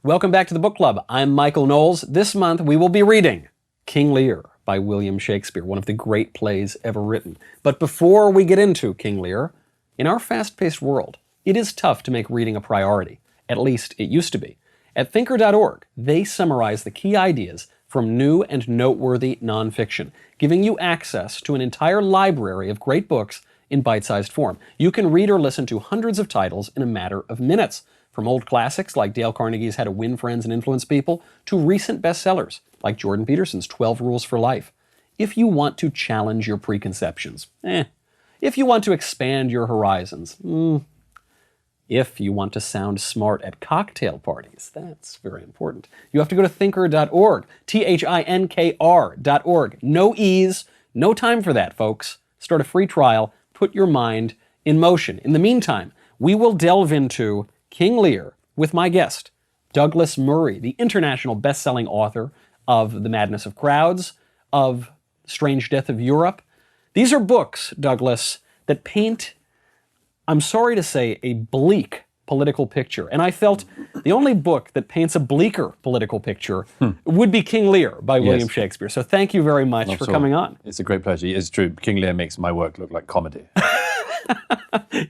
Welcome back to the Book Club. I'm Michael Knowles. This month we will be reading King Lear by William Shakespeare, one of the great plays ever written. But before we get into King Lear, in our fast-paced world, it is tough to make reading a priority. At least it used to be. At thinker.org, they summarize the key ideas from new and noteworthy nonfiction, giving you access to an entire library of great books in bite-sized form. You can read or listen to hundreds of titles in a matter of minutes, from old classics like Dale Carnegie's How to Win Friends and Influence People to recent bestsellers like Jordan Peterson's 12 Rules for Life. If you want to challenge your preconceptions, If you want to expand your horizons, If you want to sound smart at cocktail parties, that's very important. You have to go to thinker.org, THINKR.org. No ease, no time for that, folks. Start a free trial, put your mind in motion. In the meantime, we will delve into King Lear with my guest, Douglas Murray, the international best-selling author of The Madness of Crowds, of Strange Death of Europe. These are books, Douglas, that paint, I'm sorry to say, a bleak political picture. And I felt the only book that paints a bleaker political picture would be King Lear by William Shakespeare. So thank you very much for coming on. It's a great pleasure. It's true. King Lear makes my work look like comedy.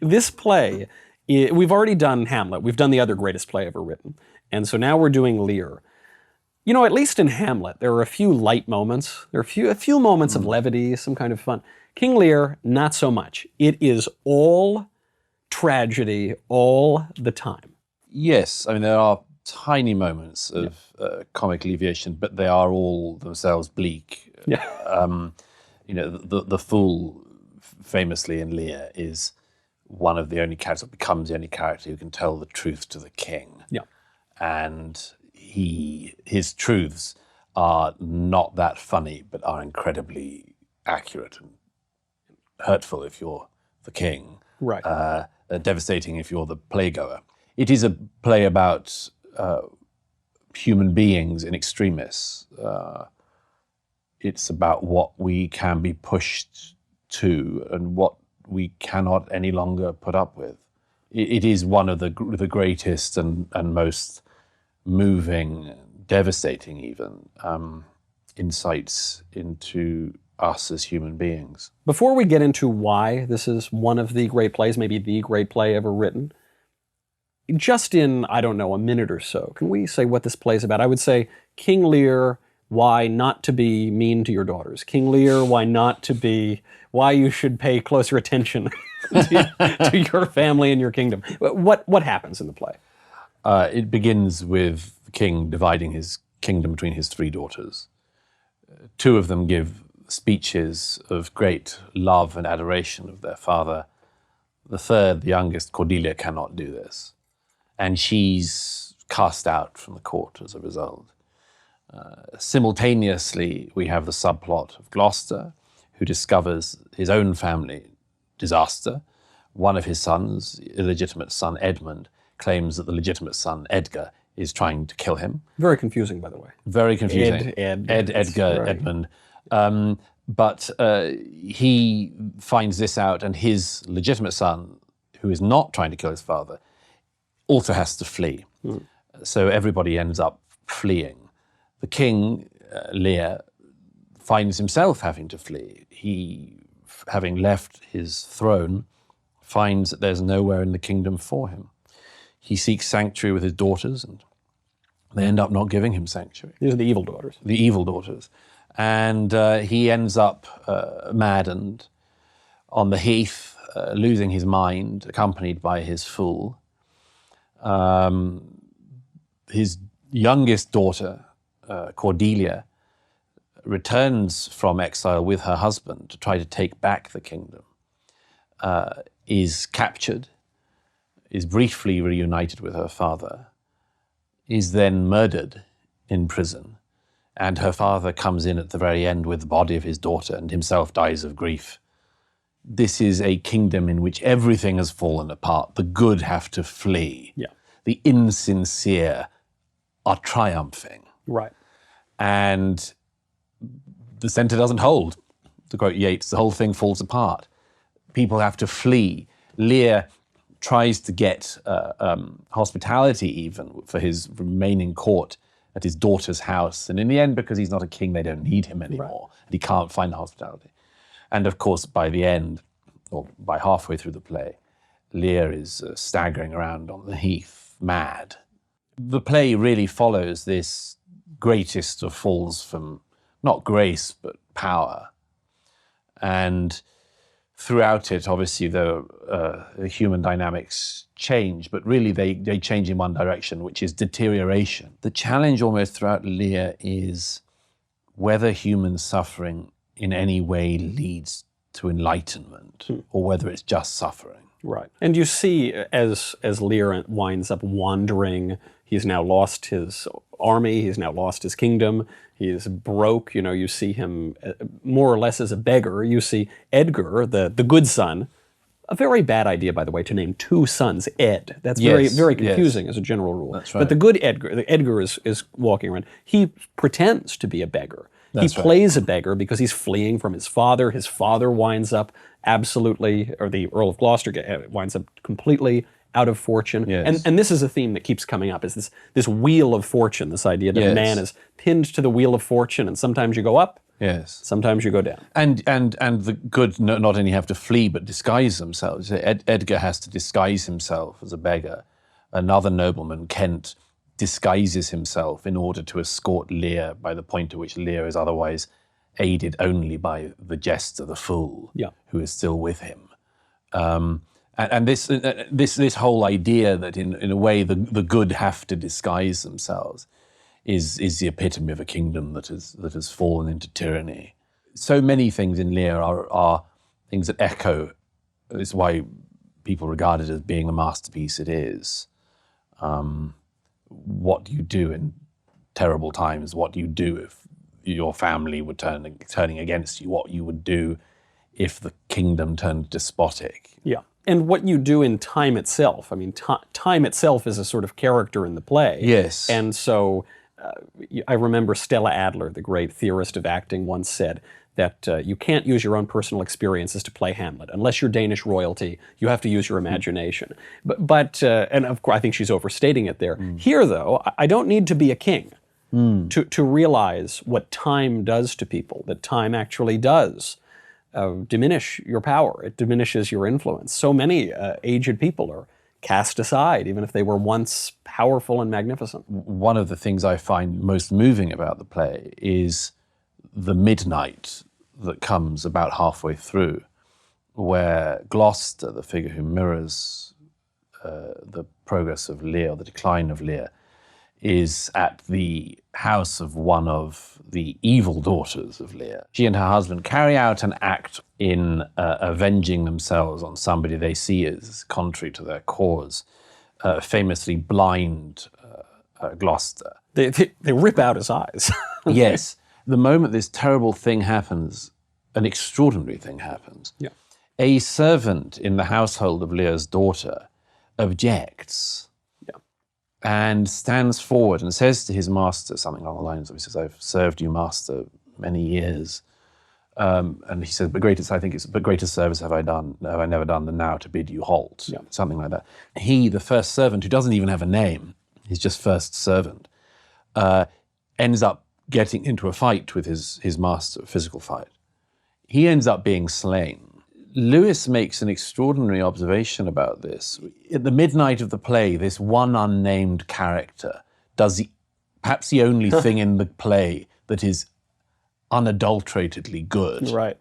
This play, we've already done Hamlet. We've done the other greatest play ever written. And so now we're doing Lear. You know, at least in Hamlet, there are a few light moments. There are a few moments of levity, some kind of fun. King Lear, not so much. It is all tragedy all the time. Yes, I mean, there are tiny moments of comic alleviation, but they are all themselves bleak. Yeah. The fool, famously in Lear, is one of the only characters, becomes the only character who can tell the truth to the king. Yeah. And his truths are not that funny, but are incredibly accurate and hurtful if you're the king. Right. Devastating if you're the playgoer. It is a play about human beings in extremis. It's about what we can be pushed to and what we cannot any longer put up with. It is one of the greatest and most moving, devastating even, insights into us as human beings. Before we get into why this is one of the great plays, maybe the great play ever written, just in, I don't know, a minute or so, can we say what this play is about? I would say King Lear, why not to be mean to your daughters. King Lear, why you should pay closer attention to your family and your kingdom. What happens in the play? It begins with the king dividing his kingdom between his three daughters. Two of them give speeches of great love and adoration of their father. The third, the youngest, Cordelia, cannot do this. And she's cast out from the court as a result. Simultaneously, we have the subplot of Gloucester, who discovers his own family disaster. One of his sons, illegitimate son Edmund, claims that the legitimate son Edgar is trying to kill him. Very confusing, by the way. Very confusing. Edgar, right. Edmund. But he finds this out, and his legitimate son, who is not trying to kill his father, also has to flee. So everybody ends up fleeing. The king, Lear, finds himself having to flee. He, having left his throne, finds that there's nowhere in the kingdom for him. He seeks sanctuary with his daughters, and they end up not giving him sanctuary. These are the evil daughters. The evil daughters. And he ends up maddened on the heath, losing his mind, accompanied by his fool. His youngest daughter, Cordelia, returns from exile with her husband to try to take back the kingdom, is captured, is briefly reunited with her father, is then murdered in prison, and her father comes in at the very end with the body of his daughter and himself dies of grief. This is a kingdom in which everything has fallen apart. The good have to flee. Yeah. The insincere are triumphing. Right. And the center doesn't hold. To quote Yeats, the whole thing falls apart. People have to flee. Lear tries to get hospitality even for his remaining court at his daughter's house. And in the end, because he's not a king, they don't need him anymore. And he can't find the hospitality. And of course, by the end, or by halfway through the play, Lear is staggering around on the heath, mad. The play really follows this greatest of falls from not grace, but power. And throughout it, obviously, the human dynamics change, but really they change in one direction, which is deterioration. The challenge almost throughout Lear is whether human suffering in any way leads to enlightenment, or whether it's just suffering. Right. And you see, as Lear winds up wandering, he's now lost his army, he's now lost his kingdom, he is broke. You know, you see him more or less as a beggar. You see Edgar, the good son, a very bad idea, by the way, to name two sons Ed. That's very confusing as a general rule. That's right. But the good Edgar is walking around. He pretends to be a beggar. He plays a beggar because he's fleeing from his father. His father winds up absolutely, or the Earl of Gloucester winds up completely out of fortune. Yes. And this is a theme that keeps coming up, is this wheel of fortune, this idea that man is pinned to the wheel of fortune, and sometimes you go up, sometimes you go down. And the good not only have to flee, but disguise themselves. Edgar has to disguise himself as a beggar. Another nobleman, Kent, disguises himself in order to escort Lear, by the point at which Lear is otherwise aided only by the jester, the fool, who is still with him. And this whole idea that in a way the good have to disguise themselves is the epitome of a kingdom that has fallen into tyranny. So many things in Lear are things that echo. It's why people regard it as being the masterpiece it is. What do you do in terrible times? What do you do if your family were turning against you? What you would do if the kingdom turned despotic? Yeah. And what you do in time itself. I mean, time itself is a sort of character in the play. Yes. And so I remember Stella Adler, the great theorist of acting, once said that you can't use your own personal experiences to play Hamlet. Unless you're Danish royalty, you have to use your imagination. But and of course, I think she's overstating it there. Here, though, I don't need to be a king to realize what time does to people, that time actually does diminish your power. It diminishes your influence. So many aged people are cast aside, even if they were once powerful and magnificent. One of the things I find most moving about the play is the midnight that comes about halfway through, where Gloucester, the figure who mirrors the progress of Lear, the decline of Lear, is at the house of one of the evil daughters of Lear. She and her husband carry out an act in avenging themselves on somebody they see as contrary to their cause, famously blind Gloucester. They rip out his eyes. Yes. The moment this terrible thing happens, an extraordinary thing happens. Yeah. A servant in the household of Lear's daughter objects and stands forward and says to his master something along the lines of, he says, "I've served you, master, many years." And he says, but greater service have I never done than now to bid you halt. Yeah. Something like that. He, the first servant, who doesn't even have a name, he's just first servant, ends up getting into a fight with his master, a physical fight. He ends up being slain. Lewis makes an extraordinary observation about this. At the midnight of the play, this one unnamed character does perhaps the only thing in the play that is unadulteratedly good. Right.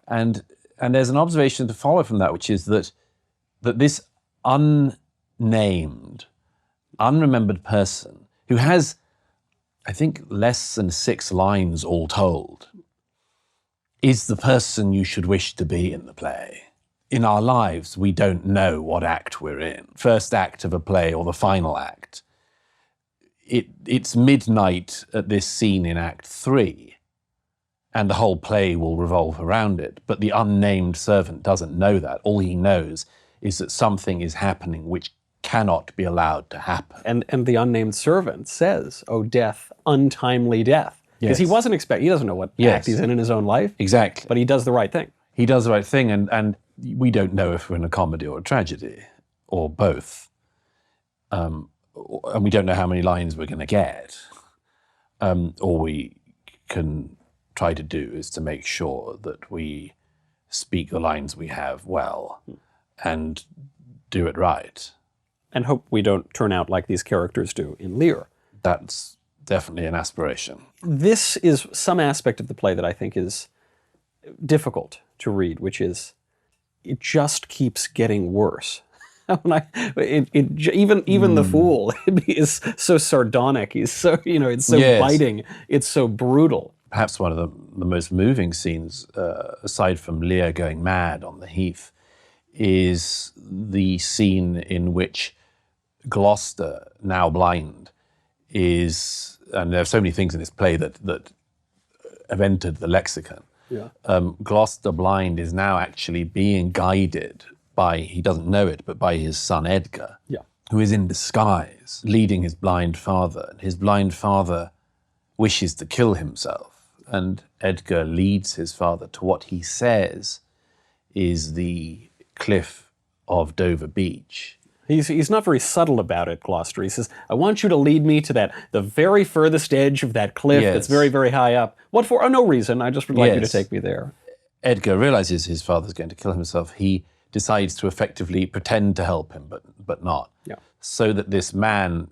And there's an observation to follow from that, which is that this unnamed, unremembered person who has, I think, less than 6 lines all told, is the person you should wish to be in the play. In our lives, we don't know what act we're in. First act of a play or the final act. It's midnight at this scene in Act 3, and the whole play will revolve around it. But the unnamed servant doesn't know that. All he knows is that something is happening which cannot be allowed to happen. And the unnamed servant says, "Oh, death, untimely death." Because he wasn't expecting, he doesn't know what act he's in his own life. Exactly. But he does the right thing. He does the right thing, and we don't know if we're in a comedy or a tragedy. or both. And we don't know how many lines we're going to get. All we can try to do is to make sure that we speak the lines we have well and do it right. And hope we don't turn out like these characters do in Lear. That's definitely an aspiration. This is some aspect of the play that I think is difficult to read, which is it just keeps getting worse. Even the fool is so sardonic. He's so, it's so biting. It's so brutal. Perhaps one of the most moving scenes, aside from Lear going mad on the heath, is the scene in which Gloucester, now blind, is, and there are so many things in this play that have entered the lexicon. Yeah. Gloucester blind is now actually being guided by, he doesn't know it, but by his son Edgar, who is in disguise, leading his blind father. And his blind father wishes to kill himself, and Edgar leads his father to what he says is the cliff of Dover Beach. He's not very subtle about it, Gloucester. He says, I want you to lead me to the very furthest edge of that cliff that's very, very high up. What for? Oh, no reason. I just would like you to take me there. Edgar realizes his father's going to kill himself. He decides to effectively pretend to help him, but not. Yeah. So that this man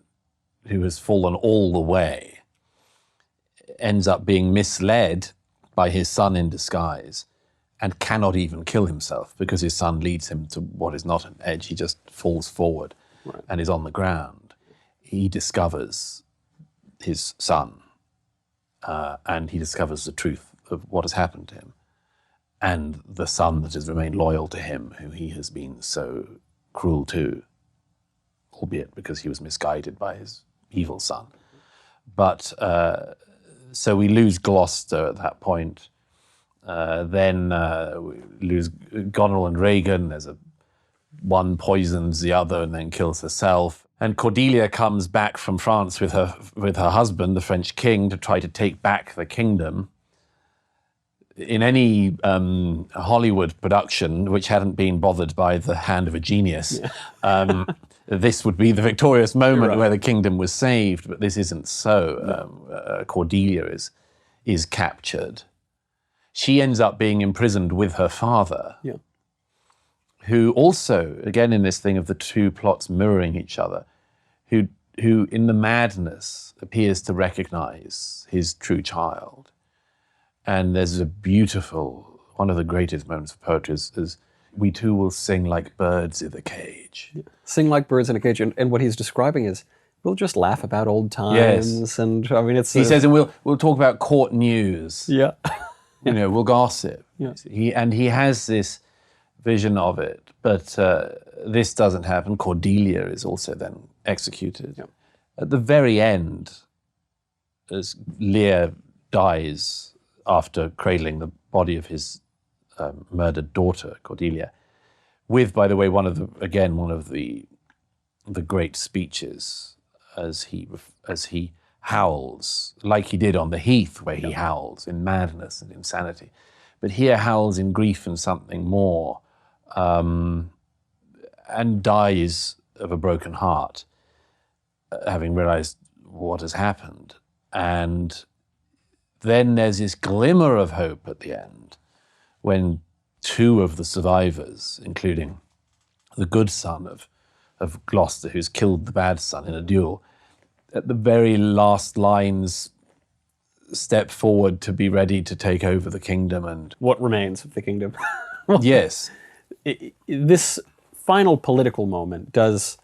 who has fallen all the way ends up being misled by his son in disguise and cannot even kill himself because his son leads him to what is not an edge. He just falls forward and is on the ground. He discovers his son and he discovers the truth of what has happened to him. And the son that has remained loyal to him, who he has been so cruel to, albeit because he was misguided by his evil son. But so we lose Gloucester at that point. Then we lose Goneril and Regan. One poisons the other and then kills herself. And Cordelia comes back from France with her husband, the French king, to try to take back the kingdom. In any Hollywood production which hadn't been bothered by the hand of a genius, this would be the victorious moment where the kingdom was saved, but this isn't so. Cordelia is captured. She ends up being imprisoned with her father, who also, again in this thing of the two plots mirroring each other, who in the madness appears to recognize his true child. And there's a beautiful, one of the greatest moments of poetry is we too will sing like birds in the cage. Sing like birds in a cage. And what he's describing is, we'll just laugh about old times. Yes. And I mean, he says, and we'll talk about court news. Yeah. We'll gossip. Yeah. He has this vision of it, but this doesn't happen. Cordelia is also then executed. Yeah. At the very end, as Lear dies after cradling the body of his murdered daughter, Cordelia, with, by the way, one of the great speeches as he howls, like he did on the heath, where he howls in madness and insanity, but here howls in grief and something more, and dies of a broken heart, having realized what has happened. And then there's this glimmer of hope at the end when two of the survivors, including the good son of Gloucester, who's killed the bad son in a duel, at the very last lines step forward to be ready to take over the kingdom. And what remains of the kingdom. Yes. This final political moment does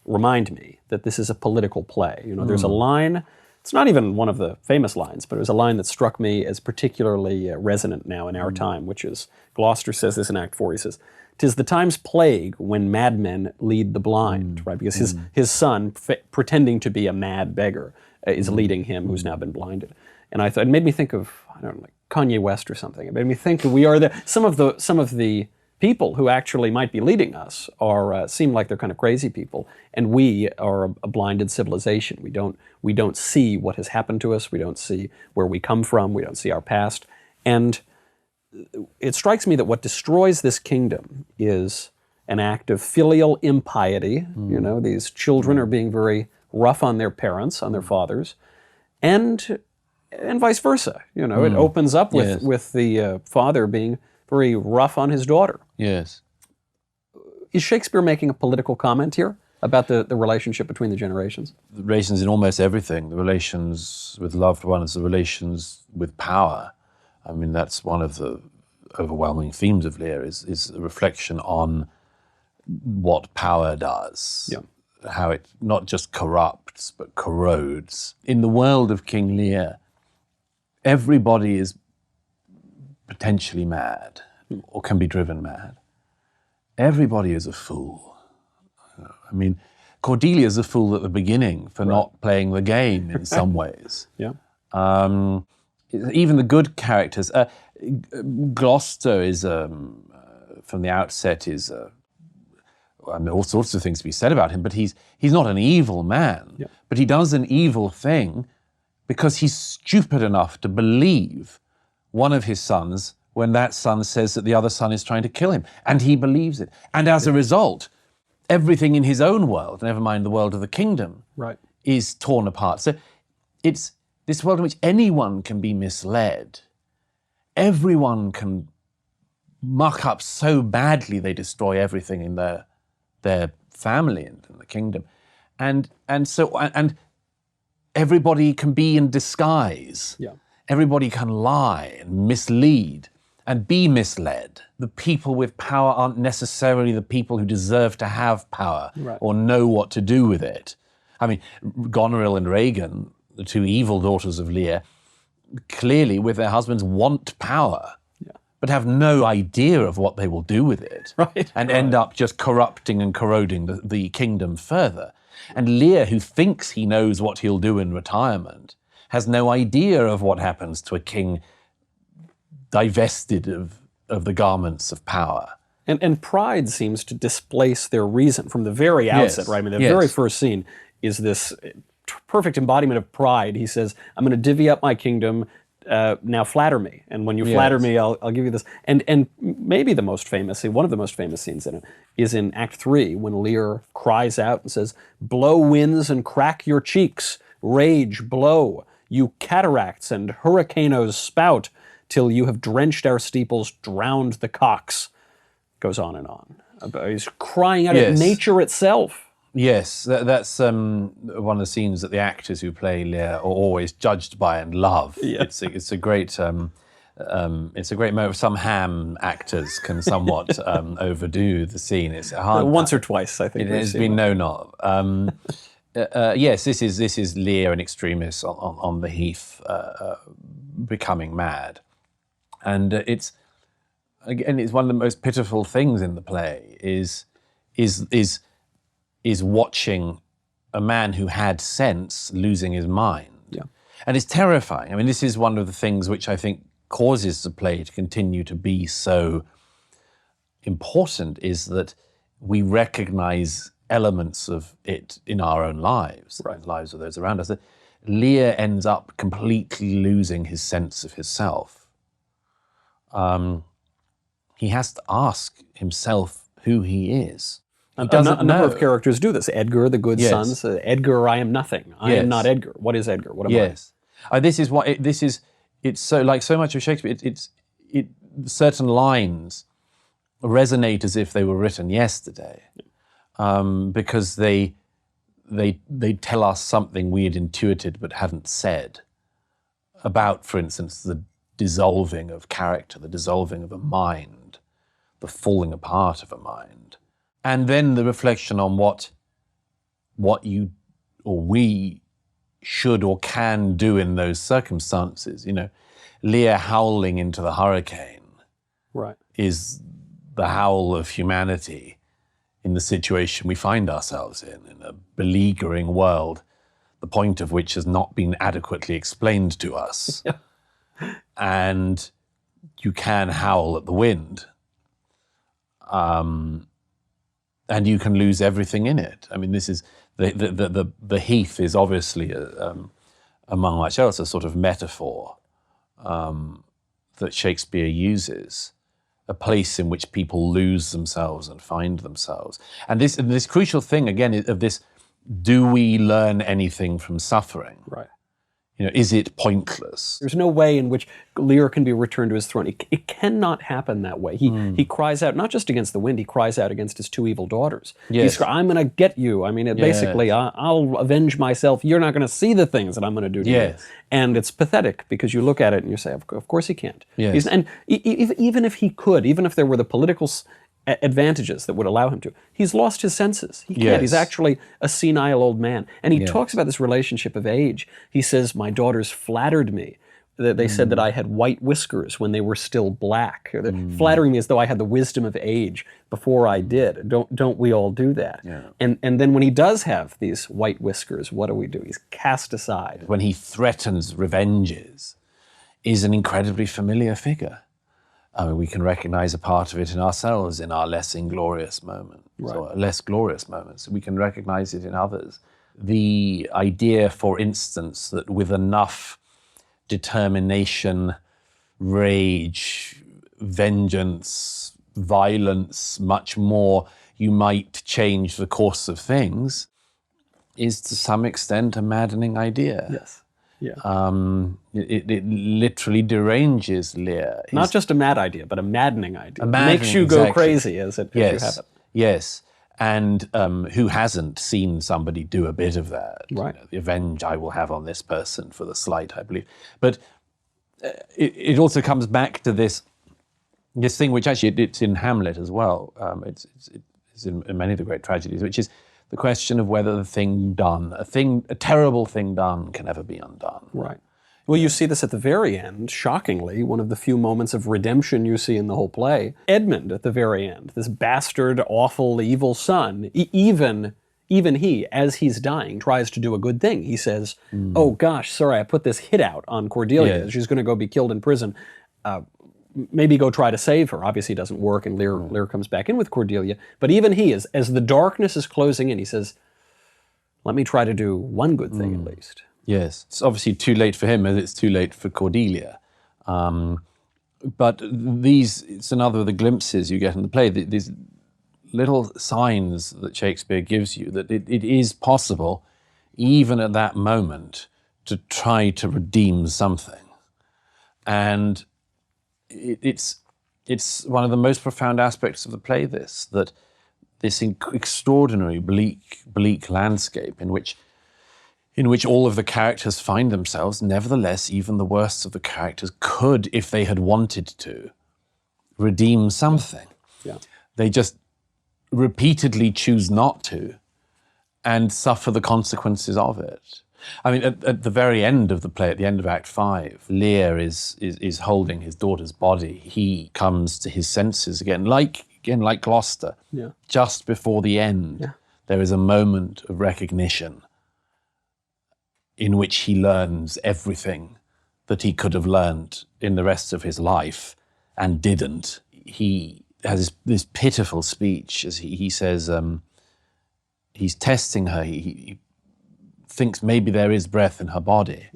remind me that this is a political play. There's a line, it's not even one of the famous lines, but it was a line that struck me as particularly resonant now in our time, which is, Gloucester says this in Act 4, he says, "'Tis the time's plague when madmen lead the blind," right? Because his son, pretending to be a mad beggar, is leading him who's now been blinded. And I thought, it made me think of, I don't know, like Kanye West or something. It made me think that we are some of the people who actually might be leading us seem like they're kind of crazy people, and we are a blinded civilization. We don't see what has happened to us. We don't see where we come from. We don't see our past. And it strikes me that what destroys this kingdom is an act of filial impiety. You know, these children are being very rough on their parents, on their fathers, and vice versa. You know, it opens up with the father being very rough on his daughter. Yes. Is Shakespeare making a political comment here about the relationship between the generations? The relations in almost everything, the relations with loved ones, the relations with power. I mean, that's one of the overwhelming themes of Lear is a reflection on what power does. Yeah. How it not just corrupts, but corrodes. In the world of King Lear, everybody is potentially mad or can be driven mad. Everybody is a fool. I mean, Cordelia's a fool at the beginning for not playing the game in some ways. Yeah. Even the good characters. Gloucester is, from the outset, is... I mean, all sorts of things to be said about him, but he's not an evil man. Yeah. But he does an evil thing because he's stupid enough to believe one of his sons when that son says that the other son is trying to kill him. And he believes it. And as a result, everything in his own world, never mind the world of the kingdom, is torn apart. So it's this world in which anyone can be misled. Everyone can muck up so badly they destroy everything in their family and in the kingdom. And everybody can be in disguise. Yeah. Everybody can lie and mislead and be misled. The people with power aren't necessarily the people who deserve to have power or know what to do with it. I mean, Goneril and Regan, the two evil daughters of Lear, clearly with their husbands want power, but have no idea of what they will do with it, and end up just corrupting and corroding the kingdom further. And Lear, who thinks he knows what he'll do in retirement, has no idea of what happens to a king divested of the garments of power. And pride seems to displace their reason from the very outset, right? I mean, the very first scene is this perfect embodiment of pride. He says, I'm going to divvy up my kingdom, now flatter me. And when you flatter me, I'll give you this. And maybe the most famous, one of the most famous scenes in it, is in Act 3, when Lear cries out and says, blow winds and crack your cheeks, rage, blow, you cataracts and hurricanos spout, till you have drenched our steeples, drowned the cocks. Goes on and on. He's crying out at nature itself. Yes, that's one of the scenes that the actors who play Lear are always judged by and love. Yeah. It's a great moment. Some ham actors can somewhat overdo the scene. It's hard. Once or twice, I think. It has been known of. Yes, this is Lear in extremis on the heath, becoming mad, and it's one of the most pitiful things in the play is watching a man who had sense losing his mind. Yeah. And it's terrifying. I mean, this is one of the things which I think causes the play to continue to be so important, is that we recognize elements of it in our own lives, the lives of those around us. That Lear ends up completely losing his sense of himself. He has to ask himself who he is. A number of characters do this. Edgar, the good son, says, Edgar, I am nothing. I am not Edgar. What is Edgar? What am I? This is what it's so like so much of Shakespeare. Certain lines resonate as if they were written yesterday, because they tell us something we had intuited but hadn't said about, for instance, the dissolving of character, the dissolving of a mind, the falling apart of a mind. And then the reflection on what you or we should or can do in those circumstances. You know, Lear howling into the hurricane is the howl of humanity in the situation we find ourselves in a beleaguering world, the point of which has not been adequately explained to us. And you can howl at the wind. And you can lose everything in it. I mean, this is the heath is obviously, among much else, a sort of metaphor that Shakespeare uses a place in which people lose themselves and find themselves. And this crucial thing, again, of this, do we learn anything from suffering? Right. Is it pointless? There's no way in which Lear can be returned to his throne. It cannot happen that way. He cries out, not just against the wind, he cries out against his two evil daughters. Yes. I'm going to get you. I mean, basically, I'll avenge myself. You're not going to see the things that I'm going to do to you. And it's pathetic, because you look at it and you say, of course he can't. Yes. And even if he could, even if there were the political advantages that would allow him to, he's lost his senses. He can't. Yes. He's actually a senile old man. And he talks about this relationship of age. He says, my daughters flattered me. They said that I had white whiskers when they were still black. They're flattering me as though I had the wisdom of age before I did. Don't we all do that? Yeah. And then when he does have these white whiskers, what do? He's cast aside. When he threatens revenges, is an incredibly familiar figure. I mean, we can recognize a part of it in ourselves in our less inglorious moments, or less glorious moments. We can recognize it in others. The idea, for instance, that with enough determination, rage, vengeance, violence, much more, you might change the course of things, is to some extent a maddening idea. Yes. Yeah. It literally deranges Lear. Not just a mad idea, but a maddening idea. Maddening, makes you go exactly. crazy as you have it. Yes. And who hasn't seen somebody do a bit of that? Right. The revenge I will have on this person for the slight, I believe. But it also comes back to this thing, which actually it's in Hamlet as well. It's in many of the great tragedies, which is the question of whether a terrible thing done can ever be undone. Right. Well, you see this at the very end, shockingly, one of the few moments of redemption you see in the whole play. Edmund, at the very end, this bastard, awful, evil son, even he, as he's dying, tries to do a good thing. He says, oh gosh, sorry, I put this hit out on Cordelia. Yes. She's going to go be killed in prison. Maybe go try to save her. Obviously it doesn't work, and Lear comes back in with Cordelia. But even he, as the darkness is closing in, he says, let me try to do one good thing at least. Yes, it's obviously too late for him as it's too late for Cordelia. But it's another of the glimpses you get in the play, these little signs that Shakespeare gives you that it is possible, even at that moment, to try to redeem something. And it's one of the most profound aspects of the play, that this extraordinary bleak landscape in which all of the characters find themselves, nevertheless, even the worst of the characters could, if they had wanted to, redeem something. Yeah. They just repeatedly choose not to and suffer the consequences of it. I mean, at the very end of the play, at the end of Act 5, Lear is holding his daughter's body. He comes to his senses again, like Gloucester. Yeah. Just before the end, there is a moment of recognition in which he learns everything that he could have learned in the rest of his life and didn't. He has this pitiful speech as he says, he's testing her. He thinks maybe there is breath in her body.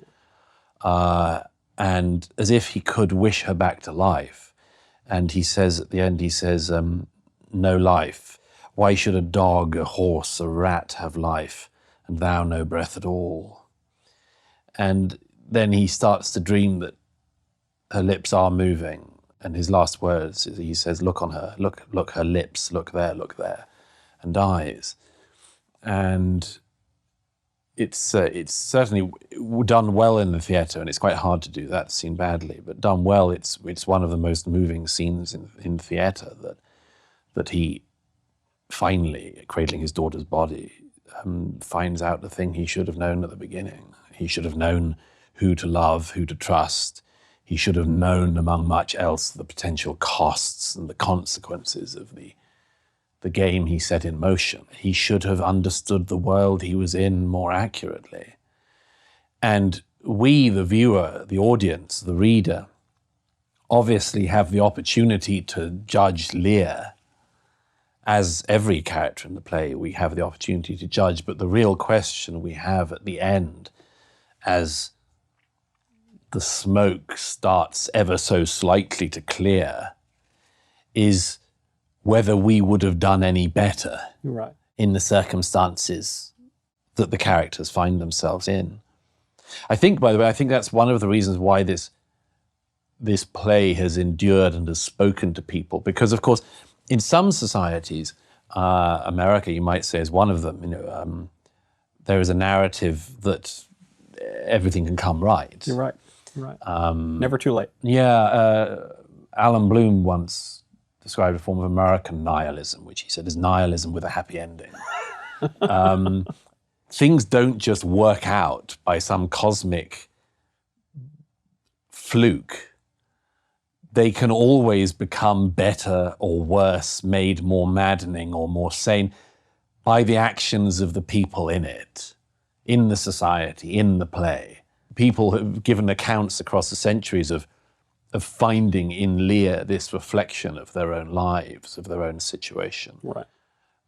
And as if he could wish her back to life. And he says at the end, no life. Why should a dog, a horse, a rat have life, and thou no breath at all? And then he starts to dream that her lips are moving. And his last words, he says, look on her, look her lips, look there, and dies. And it's certainly done well in the theatre, and it's quite hard to do that scene badly, but done well, it's one of the most moving scenes in theatre, that he finally, cradling his daughter's body, finds out the thing he should have known at the beginning. He should have known who to love, who to trust. He should have known, among much else, the potential costs and the consequences of the game he set in motion. He should have understood the world he was in more accurately. And we, the viewer, the audience, the reader, obviously have the opportunity to judge Lear. As every character in the play, we have the opportunity to judge, but the real question we have at the end, as the smoke starts ever so slightly to clear, is whether we would have done any better Right. in the circumstances that the characters find themselves in. I think, by the way, I think that's one of the reasons why this play has endured and has spoken to people. Because, of course, in some societies, America, you might say, is one of them. There is a narrative that everything can come right. You're right. Never too late. Yeah, Alan Bloom once described a form of American nihilism, which he said is nihilism with a happy ending. Things don't just work out by some cosmic fluke. They can always become better or worse, made more maddening or more sane by the actions of the people in it, in the society, in the play. People have given accounts across the centuries of finding in Lear this reflection of their own lives, of their own situation. Right.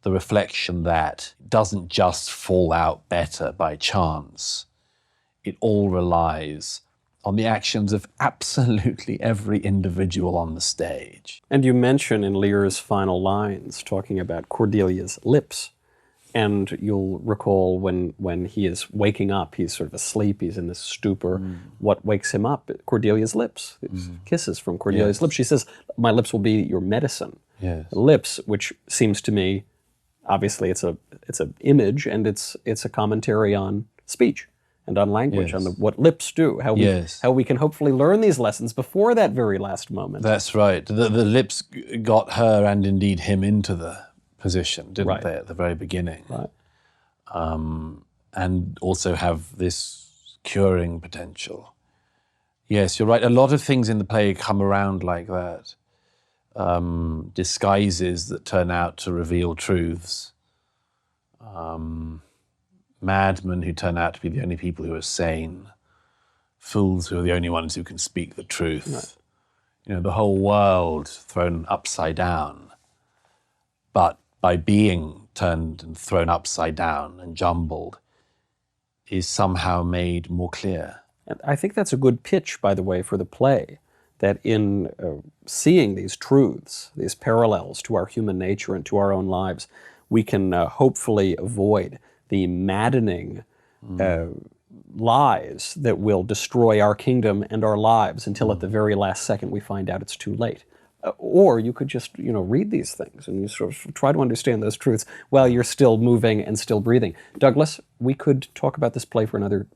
The reflection that doesn't just fall out better by chance. It all relies on the actions of absolutely every individual on the stage. And you mention in Lear's final lines, talking about Cordelia's lips. And you'll recall when he is waking up, he's sort of asleep, he's in this stupor. What wakes him up? Cordelia's lips, kisses from Cordelia's lips. She says, my lips will be your medicine. Yes. Lips, which seems to me, obviously it's an image, and it's a commentary on speech and on language, on what lips do, how we can hopefully learn these lessons before that very last moment. That's right. The lips got her and indeed him into the position, didn't they, at the very beginning? Right. And also have this curing potential. Yes, you're right. A lot of things in the play come around like that. Disguises that turn out to reveal truths. Madmen who turn out to be the only people who are sane. Fools who are the only ones who can speak the truth. Right. The whole world thrown upside down. But by being turned and thrown upside down and jumbled, is somehow made more clear. And I think that's a good pitch, by the way, for the play, that in seeing these truths, these parallels to our human nature and to our own lives, we can hopefully avoid the maddening lies that will destroy our kingdom and our lives until at the very last second we find out it's too late. Or you could just, read these things and you sort of try to understand those truths while you're still moving and still breathing. Douglas, we could talk about this play for another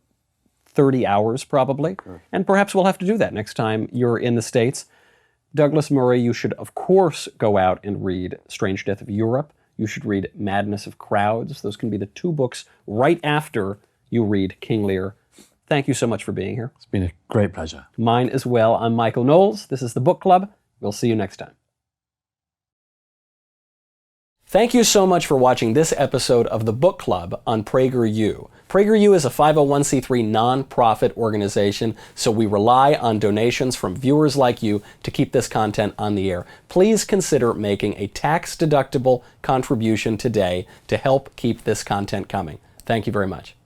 30 hours probably, and perhaps we'll have to do that next time you're in the States. Douglas Murray, you should of course go out and read Strange Death of Europe. You should read Madness of Crowds. Those can be the two books right after you read King Lear. Thank you so much for being here. It's been a great pleasure. Mine as well. I'm Michael Knowles. This is the Book Club. We'll see you next time. Thank you so much for watching this episode of the Book Club on PragerU. PragerU is a 501c3 nonprofit organization, so we rely on donations from viewers like you to keep this content on the air. Please consider making a tax-deductible contribution today to help keep this content coming. Thank you very much.